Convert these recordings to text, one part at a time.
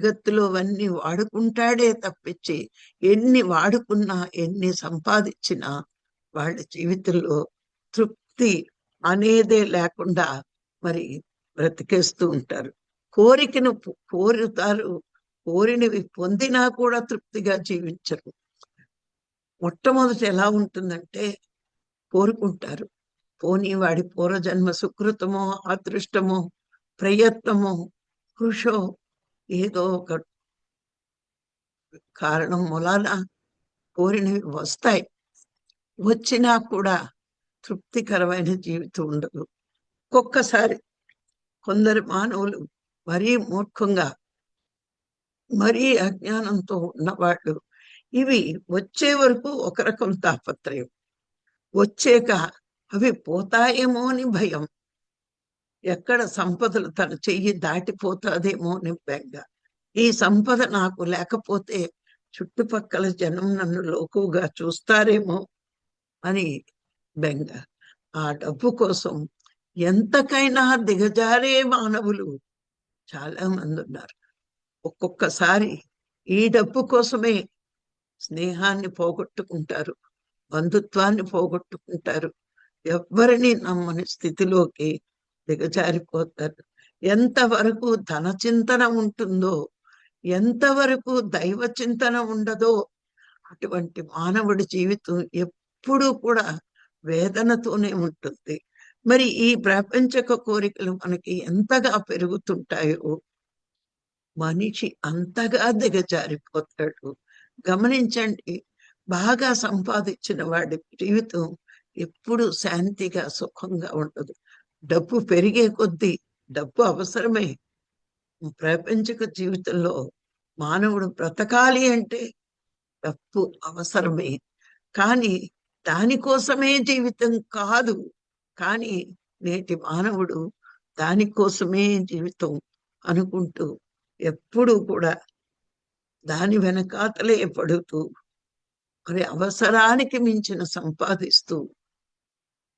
జగత్తులో అవన్నీ వాడుకుంటాడే తప్పించి ఎన్ని వాడుకున్నా ఎన్ని సంపాదించినా వాళ్ళ జీవితంలో తృప్తి అనేదే లేకుండా మరి బ్రతికేస్తూ ఉంటారు. కోరికను కోరుతారు, కోరినవి పొందినా కూడా తృప్తిగా జీవించరు. మొట్టమొదటి ఎలా ఉంటుందంటే కోరుకుంటారు, పోనీ వాడి పూర్వజన్మ సుకృతమో అదృష్టమో ప్రయత్నమో కృషో ఏదో ఒక కారణం మూలాన కోరినవి వస్తాయి. వచ్చినా కూడా తృప్తికరమైన జీవితం ఉండదు. ఒక్కొక్కసారి కొందరు మానవులు మరీ మూర్ఖంగా మరీ అజ్ఞానంతో ఉన్నవాళ్ళు ఇవి వచ్చే వరకు ఒక రకం తాపత్రయం, వచ్చాక అవి పోతాయేమో అని భయం, ఎక్కడ సంపదలు తన చెయ్యి దాటిపోతాదేమో అని బెంగ, ఈ సంపద నాకు లేకపోతే చుట్టుపక్కల జనం నన్ను లోకుగా చూస్తారేమో అని బెంగ. ఆ డబ్బు కోసం ఎంతకైనా దిగజారే మానవులు చాలా మంది ఉన్నారు. ఒక్కొక్కసారి ఈ డబ్బు కోసమే స్నేహాన్ని పోగొట్టుకుంటారు, బంధుత్వాన్ని పోగొట్టుకుంటారు, ఎవ్వరిని నమ్మని స్థితిలోకి దిగజారిపోతారు. ఎంతవరకు ధన చింతన ఉంటుందో, ఎంతవరకు దైవ చింతన ఉండదో అటువంటి మానవుడి జీవితం ఎప్పుడూ కూడా వేదనతోనే ఉంటుంది. మరి ఈ ప్రాపంచక కోరికలు మనకి ఎంతగా పెరుగుతుంటాయో మనిషి అంతగా దిగజారిపోతాడు. గమనించండి, బాగా సంపాదించిన వాడి జీవితం ఎప్పుడు శాంతిగా సుఖంగా ఉండదు. డబ్బు పెరిగే కొద్దీ డబ్బు అవసరమే. ప్రాపంచిక జీవితంలో మానవుడు బ్రతకాలి అంటే డబ్బు అవసరమే. కానీ దానికోసమే జీవితం కాదు. కానీ నేటి మానవుడు దానికోసమే జీవితం అనుకుంటూ ఎప్పుడూ కూడా దాని వెనకాతలే పడుతూ మరి అవసరానికి మించిన సంపాదిస్తూ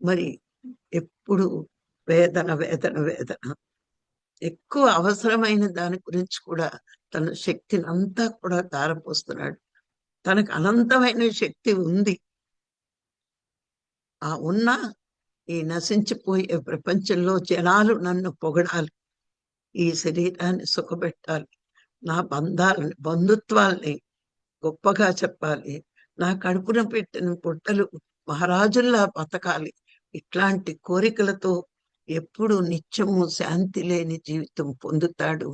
మరి ఎప్పుడు వేదన వేదన వేదన. ఎక్కువ అవసరమైన దాని గురించి కూడా తన శక్తిని అంతా కూడా ధారపోస్తున్నాడు. తనకు అనంతమైన శక్తి ఉంది. ఆ ఉన్న ఈ నశించిపోయే ప్రపంచంలో జనాలు నన్ను పొగడాలి, ఈ శరీరాన్ని సుఖపెట్టాలి, నా బంధాలని బంధుత్వాల్ని గొప్పగా చెప్పాలి, నా కడుపున పెట్టిన పుట్టలు మహారాజుల్లా బతకాలి, ఇట్లాంటి కోరికలతో ఎప్పుడు నిత్యము శాంతి లేని జీవితం పొందుతాడు.